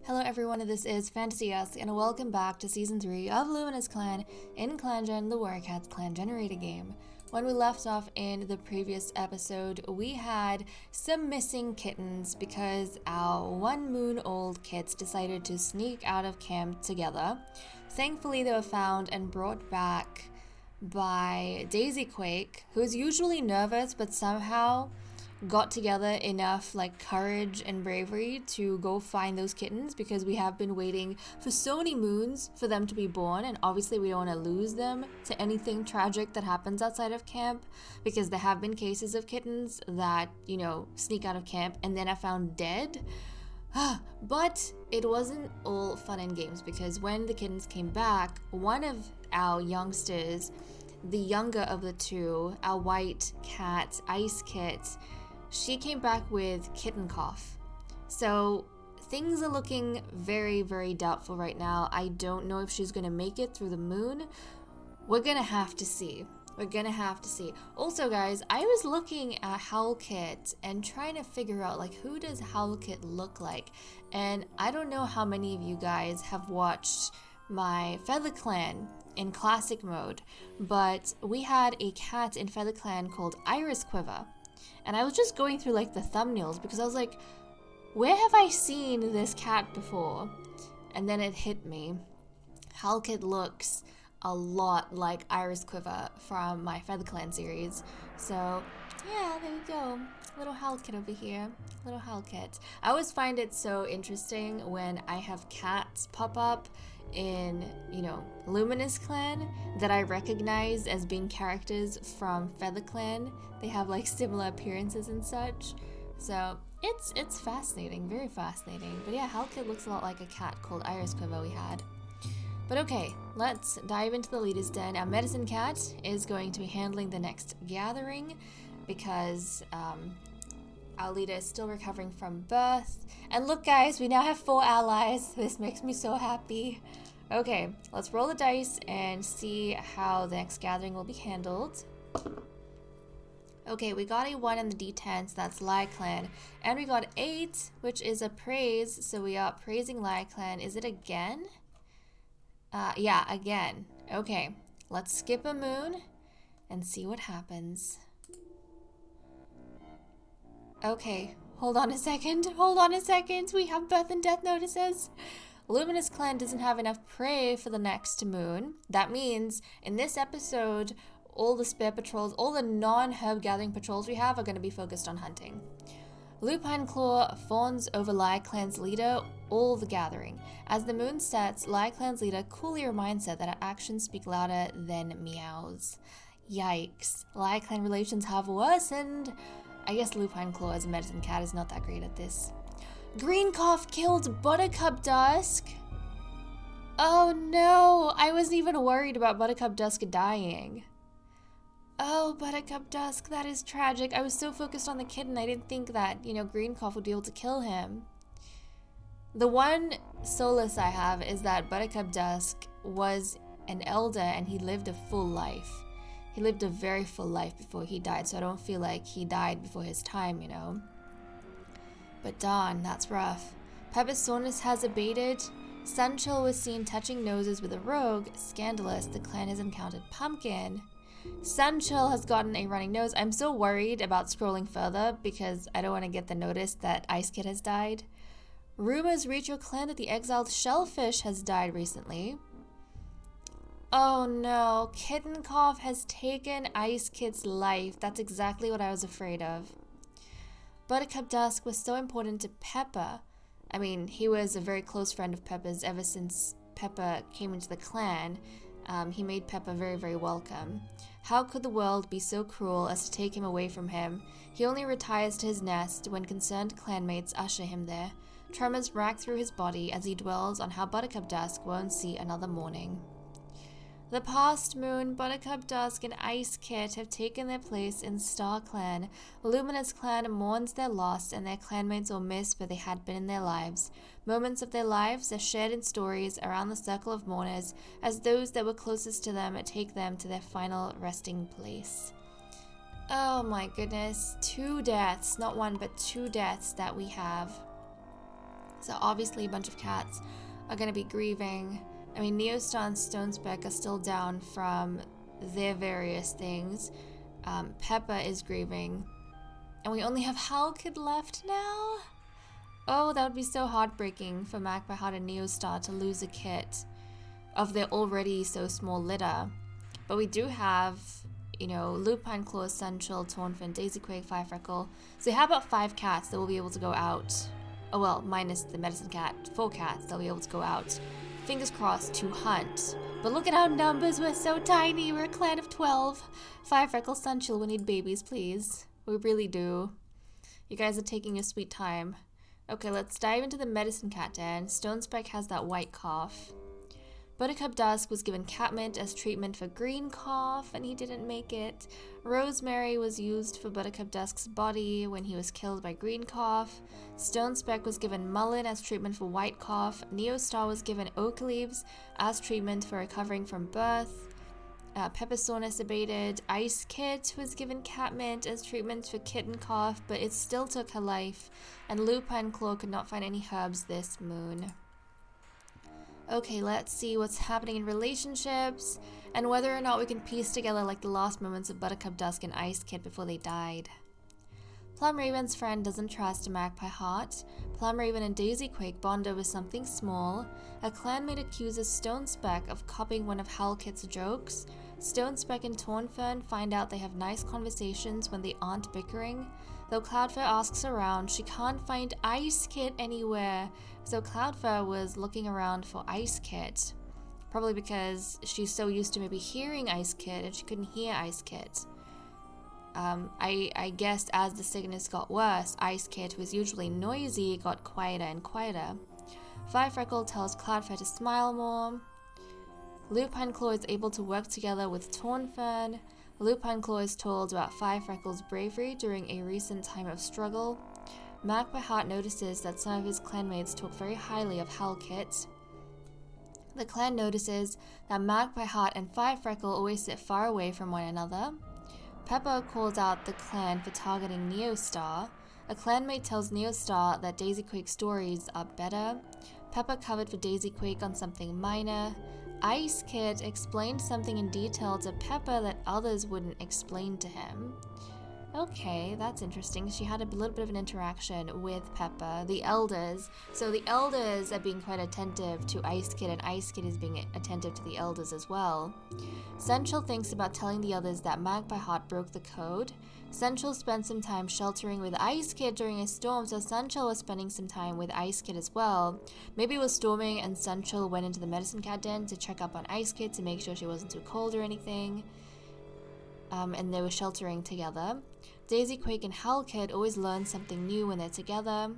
Hello everyone, this is Fantasy-esque, and welcome back to Season 3 of Luminous Clan in ClanGen, the Warrior Cats clan generator game. When we left off in the previous episode, we had some missing kittens because our 1 moon old kits decided to sneak out of camp together. Thankfully they were found and brought back by Daisy Quake, who's usually nervous but somehow got together enough courage and bravery to go find those kittens, because we have been waiting for so many moons for them to be born, and obviously we don't want to lose them to anything tragic that happens outside of camp, because there have been cases of kittens that, sneak out of camp and then are found dead. But it wasn't all fun and games, because when the kittens came back, one of our youngsters, the younger of the two, our white cat, Ice Kit, she came back with kitten cough. So things are looking very, very doubtful right now. I don't know if she's going to make it through the moon. We're going to have to see. Also, guys, I was looking at Howlkit and trying to figure out, who does Howlkit look like? And I don't know how many of you guys have watched my Feather Clan in classic mode, but we had a cat in Feather Clan called Iris Quiver. And I was just going through the thumbnails because I was like, where have I seen this cat before? And then it hit me. Howlkit looks a lot like Iris Quiver from my Feather Clan series. So yeah, there we go. Little Howlkit over here. Little Howlkit. I always find it so interesting when I have cats pop up in, Luminous Clan that I recognize as being characters from Feather Clan. They have similar appearances and such. So it's fascinating, very fascinating. But yeah, Howlkit looks a lot like a cat called Iris Quiver we had. But okay, let's dive into the leader's den. Our medicine cat is going to be handling the next gathering because our leader is still recovering from birth. And look, guys, we now have 4 allies. This makes me so happy. Okay, let's roll the dice and see how the next gathering will be handled. Okay, we got a 1 in the D10, so that's Lai Clan. And we got 8, which is a praise, so we are praising Lai Clan. Is it again? Yeah, again. Okay, let's skip a moon and see what happens. Okay, hold on a second. We have birth and death notices. Luminous Clan doesn't have enough prey for the next moon. That means in this episode, all the spare patrols, all the non-herb gathering patrols we have are going to be focused on hunting. Lupine Claw fawns over Lai Clan's leader all the gathering. As the moon sets, Lai Clan's leader coolly reminds her that her actions speak louder than meows. Yikes. Lai Clan relations have worsened. I guess Lupine Claw as a medicine cat is not that great at this. Green Cough killed Buttercup Dusk. Oh no, I wasn't even worried about Buttercup Dusk dying. Oh, Buttercup Dusk, that is tragic. I was so focused on the kitten, I didn't think that, Green Cough would be able to kill him. The one solace I have is that Buttercup Dusk was an elder and he lived a full life. He lived a very full life before he died, so I don't feel like he died before his time, But darn, that's rough. Pepper's soreness has abated. Sunchill was seen touching noses with a rogue. Scandalous, the clan has encountered Pumpkin. Sunchill has gotten a running nose. I'm so worried about scrolling further because I don't want to get the notice that Ice Kid has died. Rumors reach your clan that the exiled Shellfish has died recently. Oh no, Kitten Cough has taken Ice Kid's life. That's exactly what I was afraid of. Buttercup Dusk was so important to Pepper. I mean, he was a very close friend of Pepper's ever since Pepper came into the clan. He made Pepper very, very welcome. How could the world be so cruel as to take him away from him? He only retires to his nest when concerned clanmates usher him there. Tremors rack through his body as he dwells on how Buttercup Dusk won't see another morning. The past moon, Buttercup Dusk, and Ice Kit have taken their place in Star Clan. Luminous Clan mourns their loss, and their clanmates will miss where they had been in their lives. Moments of their lives are shared in stories around the circle of mourners, as those that were closest to them take them to their final resting place. Oh my goodness, 2 deaths, not 1 but 2 deaths that we have. So obviously a bunch of cats are going to be grieving. I mean, Neostar and Stonespeck are still down from their various things. Peppa is grieving. And we only have Halkid left now? Oh, that would be so heartbreaking for Magpie Heart and Neostar to lose a kit of their already so small litter. But we do have, you know, Lupine Claw, Essential, Tornfin, Daisy Quake, Firefreckle. So how about 5 cats that will be able to go out? Oh well, minus the medicine cat, 4 cats that'll be able to go out. Fingers crossed to hunt. But look at our numbers, we're so tiny, we're a clan of 12. Firefreckle, Essential, we need babies, please. We really do. You guys are taking your sweet time. Okay, let's dive into the medicine cat den. Stonespeck has that white cough. Buttercup Dusk was given catmint as treatment for green cough, and he didn't make it. Rosemary was used for Buttercup Dusk's body when he was killed by green cough. Stonespeck was given mullein as treatment for white cough. Neostar was given oak leaves as treatment for recovering from birth. Pepper soreness abated. Ice Kit was given catmint as treatment for kitten cough, but it still took her life. And Lupine Claw could not find any herbs this moon. Okay, let's see what's happening in relationships and whether or not we can piece together like the last moments of Buttercup Dusk and Ice Kit before they died. Plum Raven's friend doesn't trust a Magpie Heart. Plum Raven and Daisy Quake bond over something small. A clanmate accuses Stonespeck of copying one of Halkit's jokes. Stonespeck and Tornfern find out they have nice conversations when they aren't bickering. Though Cloudfur asks around, she can't find Ice Kit anywhere. So Cloudfur was looking around for Ice Kit. Probably because she's so used to maybe hearing Ice Kit and she couldn't hear Ice Kit. I guess as the sickness got worse, Ice Kit, who was usually noisy, got quieter and quieter. Firefreckle tells Cloudfur to smile more. Lupine Claw is able to work together with Tornfern. Lupine Claw is told about Firefreckle's bravery during a recent time of struggle. Magpie Heart notices that some of his clanmates talk very highly of Halkit. The clan notices that Magpie Heart and Firefreckle always sit far away from one another. Peppa calls out the clan for targeting Neostar. A clanmate tells Neostar that Daisy Quake's stories are better. Peppa covered for Daisy Quake on something minor. Ice Kit explained something in detail to Peppa that others wouldn't explain to him. Okay, that's interesting. She had a little bit of an interaction with Peppa, the elders. So the elders are being quite attentive to Ice Kit, and Ice Kit is being attentive to the elders as well. Central thinks about telling the others that Magpie Heart broke the code. Central spent some time sheltering with Ice Kit during a storm, so Central was spending some time with Ice Kit as well. Maybe it was storming and Central went into the medicine cat den to check up on Ice Kit to make sure she wasn't too cold or anything. And they were sheltering together. Daisy Quake and Halkit always learn something new when they're together.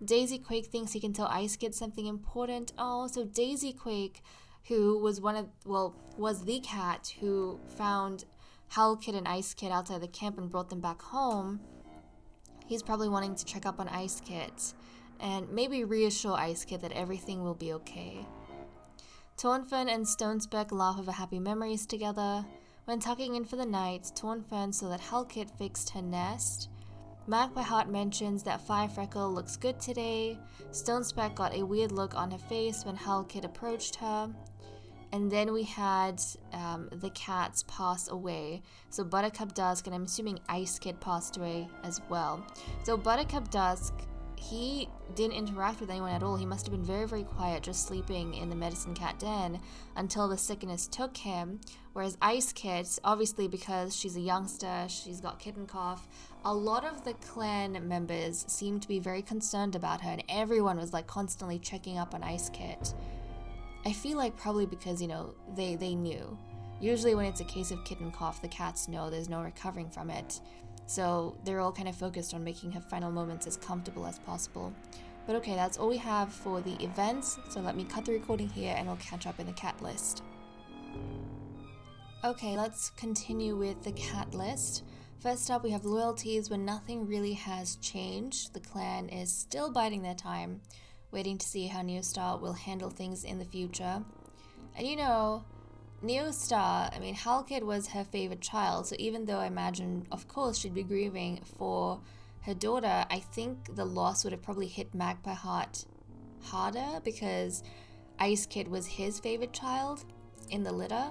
Daisy Quake thinks he can tell Ice Kit something important. Oh, so Daisy Quake, who was was the cat who found Halkit and Ice Kit outside the camp and brought them back home. He's probably wanting to check up on Ice Kit and maybe reassure Ice Kit that everything will be okay. Tornfern and Stonespeck laugh over happy memories together. When tucking in for the night, Tornfern saw that Halkit fixed her nest. Magpie Heart mentions that Firefreckle looks good today. Stonespeck got a weird look on her face when Halkit approached her. And then we had the cats pass away. So Buttercup Dusk, and I'm assuming Ice Kit passed away as well. So Buttercup Dusk, he didn't interact with anyone at all. He must have been very, very quiet, just sleeping in the medicine cat den until the sickness took him. Whereas Ice Kit, obviously because she's a youngster, she's got kitten cough, a lot of the clan members seemed to be very concerned about her, and everyone was like constantly checking up on Ice Kit. I feel like probably because, you know, they knew. Usually when it's a case of kitten cough, the cats know there's no recovering from it. So they're all kind of focused on making her final moments as comfortable as possible. But okay, that's all we have for the events. So let me cut the recording here and we'll catch up in the cat list. Okay, let's continue with the cat list. First up, we have Loyalties, where nothing really has changed. The clan is still biding their time, waiting to see how Neostar will handle things in the future. And you know, Neostar, I mean, Halkit was her favorite child, so even though I imagine, of course, she'd be grieving for her daughter, I think the loss would have probably hit Magpie Heart harder because Ice Kid was his favorite child in the litter,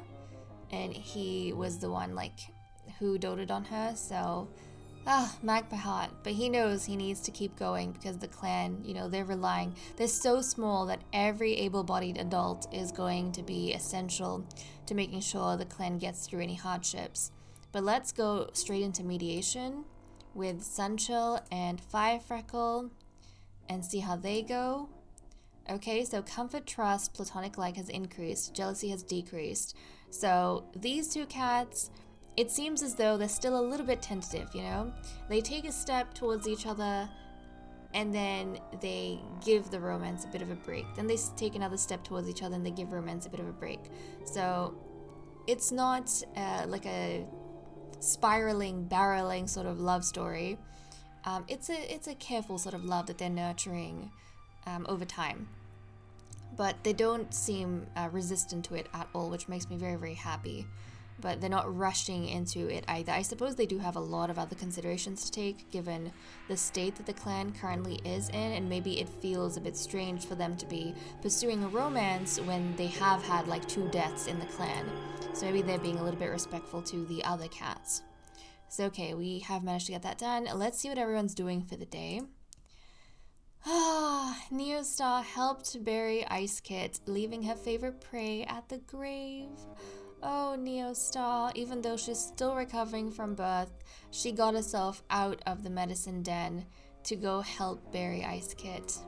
and he was the one like who doted on her. So Magpie Heart, but he knows he needs to keep going because the clan, they're so small that every able-bodied adult is going to be essential to making sure the clan gets through any hardships. But let's go straight into mediation with Sunchill and Firefreckle and see how they go. Okay, so comfort, trust, platonic like has increased, jealousy has decreased. So these two cats, it seems as though they're still a little bit tentative, They take a step towards each other and then they give the romance a bit of a break. Then they take another step towards each other and they give romance a bit of a break. So it's not like a spiraling, barreling sort of love story. It's a careful sort of love that they're nurturing over time. But they don't seem resistant to it at all, which makes me very, very happy. But they're not rushing into it either. I suppose they do have a lot of other considerations to take, given the state that the clan currently is in, and maybe it feels a bit strange for them to be pursuing a romance when they have had like 2 deaths in the clan. So maybe they're being a little bit respectful to the other cats. So okay, we have managed to get that done. Let's see what everyone's doing for the day. Neostar helped bury Ice Kit, leaving her favorite prey at the grave. Oh, Neostar, even though she's still recovering from birth, she got herself out of the medicine den to go help bury Ice Kit.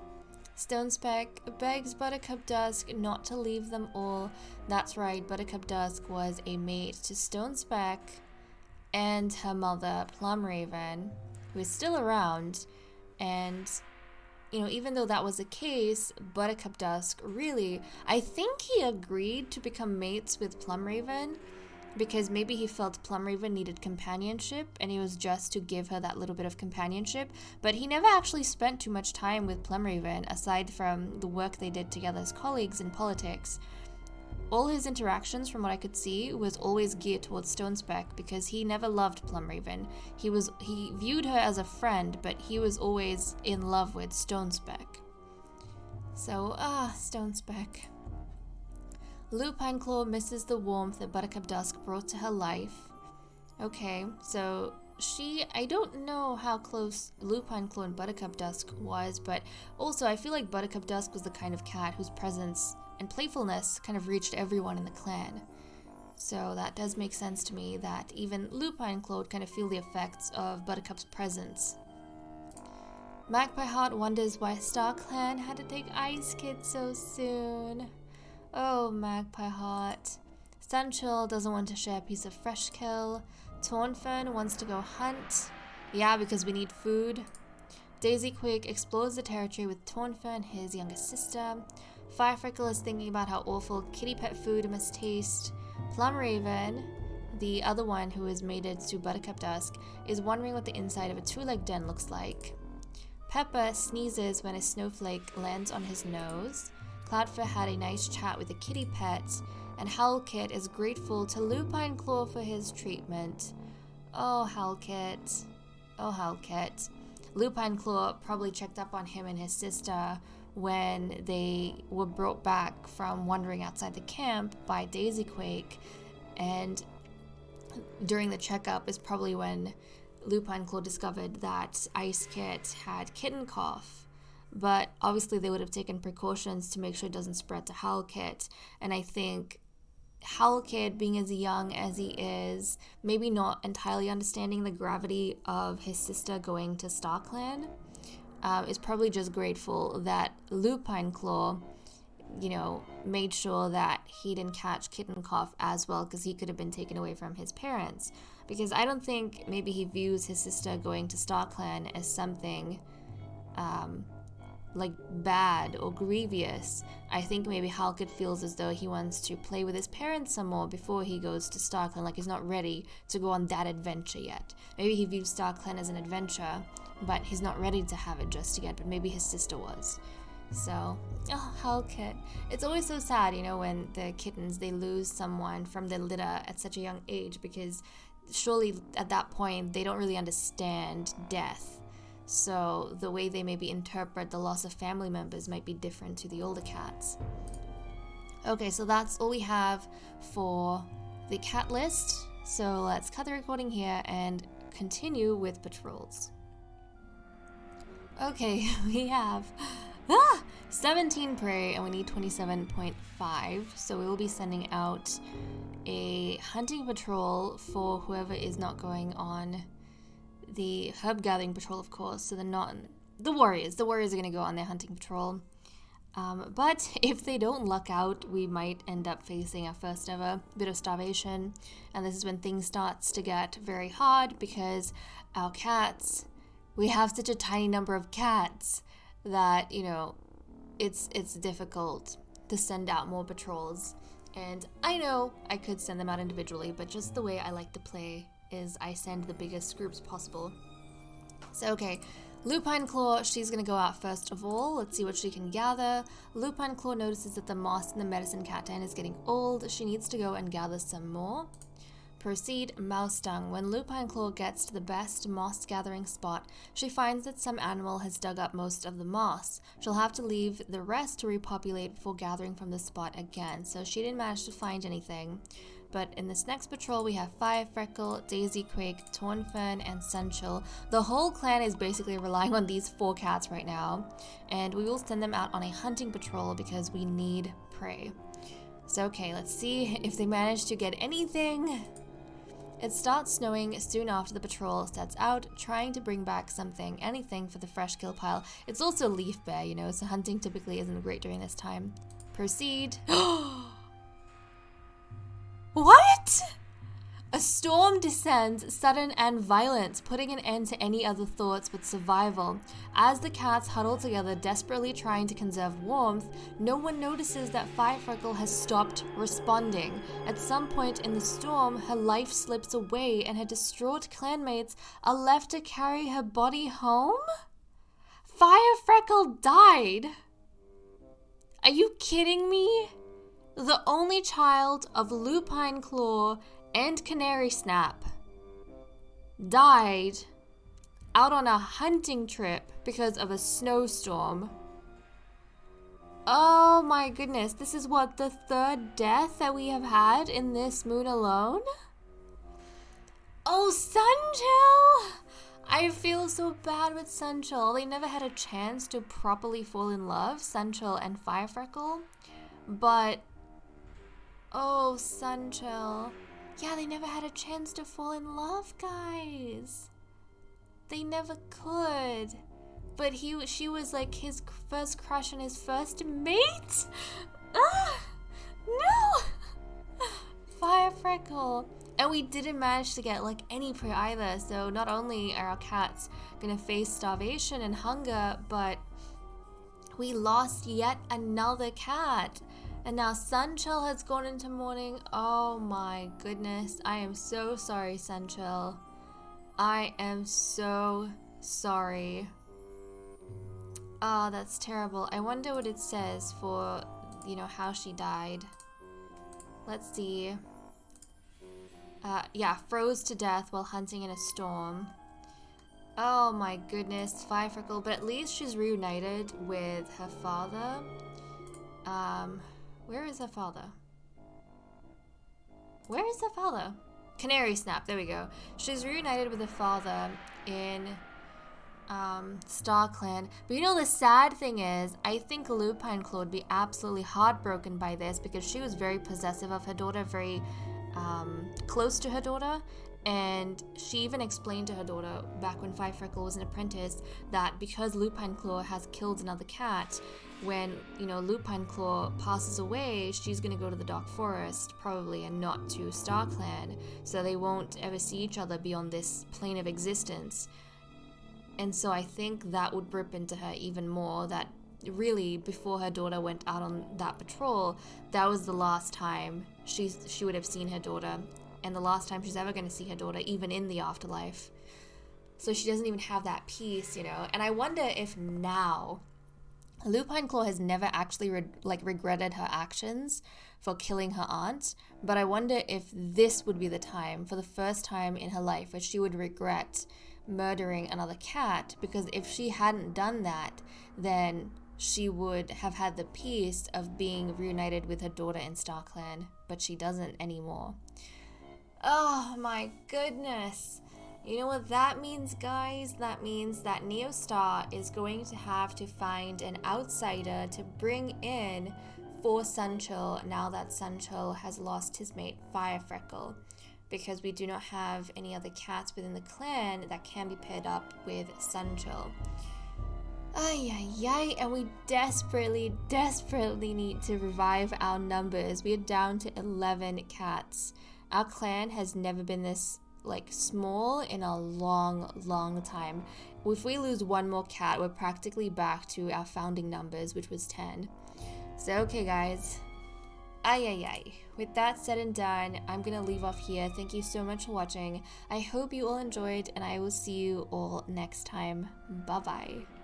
Stonespeck begs Buttercup Dusk not to leave them all. That's right, Buttercup Dusk was a mate to Stonespeck and her mother, Plumraven, who is still around, and even though that was the case, Buttercup Dusk really, I think he agreed to become mates with Plumraven because maybe he felt Plumraven needed companionship and he was just to give her that little bit of companionship, but he never actually spent too much time with Plumraven aside from the work they did together as colleagues in politics. All his interactions, from what I could see, was always geared towards Stonespeck because he never loved Plumraven. He viewed her as a friend, but he was always in love with Stonespeck. So, Stonespeck. Lupine Claw misses the warmth that Buttercup Dusk brought to her life. Okay, so I don't know how close Lupine Claw and Buttercup Dusk was, but also I feel like Buttercup Dusk was the kind of cat whose presence and playfulness kind of reached everyone in the clan. So that does make sense to me that even Lupine Claw kind of feel the effects of Buttercup's presence. Magpie Heart wonders why Star Clan had to take Ice Kid so soon. Oh, Magpie Heart. Sunchill doesn't want to share a piece of fresh kill. Tornfern wants to go hunt. Yeah, because we need food. Daisy Quick explores the territory with Tornfern, his younger sister. Firefreckle is thinking about how awful kitty pet food must taste. Plumraven, the other one who is mated to Buttercup Dusk, is wondering what the inside of a 2-leg den looks like. Pepper sneezes when a snowflake lands on his nose. Cloudfur had a nice chat with a kitty pet, and Howlkit is grateful to Lupine Claw for his treatment. Oh, Howlkit. Oh, Howlkit. Lupine Claw probably checked up on him and his sister when they were brought back from wandering outside the camp by Daisy Quake, and during the checkup is probably when Lupine Claw discovered that Ice Kit had kitten cough, but obviously they would have taken precautions to make sure it doesn't spread to Howlkit, and I think Howlkit, being as young as he is, maybe not entirely understanding the gravity of his sister going to Star Clan, is probably just grateful that Lupine Claw, made sure that he didn't catch kitten cough as well, because he could have been taken away from his parents. Because I don't think maybe he views his sister going to Star Clan as something like bad or grievous. I think maybe Howlkit feels as though he wants to play with his parents some more before he goes to Star Clan, like he's not ready to go on that adventure yet. Maybe he views Star Clan as an adventure, but he's not ready to have it just yet, but maybe his sister was. So, Howlkit. It's always so sad, when the kittens, they lose someone from their litter at such a young age, because surely at that point they don't really understand death. So the way they maybe interpret the loss of family members might be different to the older cats. Okay, so that's all we have for the cat list. So let's cut the recording here and continue with patrols. Okay, we have 17 prey and we need 27.5. So we will be sending out a hunting patrol for whoever is not going on the herb gathering patrol, of course. So the warriors. The warriors are going to go on their hunting patrol. But if they don't luck out, we might end up facing our first ever bit of starvation. And this is when things starts to get very hard because our cats, we have such a tiny number of cats that, you know, it's difficult to send out more patrols. And I know I could send them out individually, but just the way I like to play is I send the biggest groups possible. So, okay. Lupine Claw, she's going to go out first of all. Let's see what she can gather. Lupine Claw notices that the moss in the medicine cat den is getting old. She needs to go and gather some more. Proceed, Mouse Dung. When Lupine Claw gets to the best moss gathering spot, she finds that some animal has dug up most of the moss. She'll have to leave the rest to repopulate before gathering from the spot again. So she didn't manage to find anything. But in this next patrol, we have Fire Freckle, Daisy Quake, Tornfern, and Sunchill. The whole clan is basically relying on these 4 cats right now. And we will send them out on a hunting patrol because we need prey. So okay, let's see if they manage to get anything. It starts snowing soon after the patrol sets out, trying to bring back anything for the fresh kill pile. It's also leaf bear, you know, so hunting typically isn't great during this time. Proceed. What? A storm descends, sudden and violent, putting an end to any other thoughts but survival. As the cats huddle together, desperately trying to conserve warmth, no one notices that Firefreckle has stopped responding. At some point in the storm, her life slips away and her distraught clanmates are left to carry her body home? Firefreckle died! Are you kidding me? The only child of Lupine Claw and Canary Snap died out on a hunting trip because of a snowstorm. Oh my goodness, this is what, the 3rd death that we have had in this moon alone? Oh, Sunchill! I feel so bad with Sunchill. They never had a chance to properly fall in love, Sunchill and Firefreckle. But oh, Sunchill. Yeah, they never had a chance to fall in love, guys. They never could. But she was like his first crush and his first mate? Ah, no! Firefreckle. And we didn't manage to get like any prey either. So not only are our cats gonna face starvation and hunger, but we lost yet another cat. And now Sunchill has gone into mourning. Oh my goodness. I am so sorry, Sunchill. I am so sorry. Oh, that's terrible. I wonder what it says for, you know, how she died. Let's see. Yeah, froze to death while hunting in a storm. Oh my goodness, Firefreckle. But at least she's reunited with her father. Where is her father? Where is her father? Canary Snap, there we go. She's reunited with her father in Star Clan. But you know, the sad thing is, I think Lupine Claw would be absolutely heartbroken by this because she was very possessive of her daughter, very close to her daughter. And she even explained to her daughter back when Firefreckle was an apprentice that because Lupine Claw has killed another cat, when, you know, Lupine Claw passes away, she's going to go to the Dark Forest, probably, and not to Star Clan. So they won't ever see each other beyond this plane of existence. And so I think that would rip into her even more, that really, before her daughter went out on that patrol, that was the last time she would have seen her daughter. And the last time she's ever going to see her daughter, even in the afterlife. So she doesn't even have that peace, you know. And I wonder if now Lupine Claw has never actually regretted her actions for killing her aunt, but I wonder if this would be the time, for the first time in her life, where she would regret murdering another cat, because if she hadn't done that, then she would have had the peace of being reunited with her daughter in StarClan, but she doesn't anymore. Oh my goodness. You know what that means, guys? That means that Neostar is going to have to find an outsider to bring in for Sunchill now that Sunchill has lost his mate Firefreckle, because we do not have any other cats within the clan that can be paired up with Sunchill. Ay, ay, ay, and we desperately need to revive our numbers. We are down to 11 cats. Our clan has never been this small in a long time. If we lose one more cat, we're practically back to our founding numbers, which was 10. So okay guys, ay. With that said and done, I'm gonna leave off here. Thank you so much for watching. I hope you all enjoyed, and I will see you all next time. Bye bye.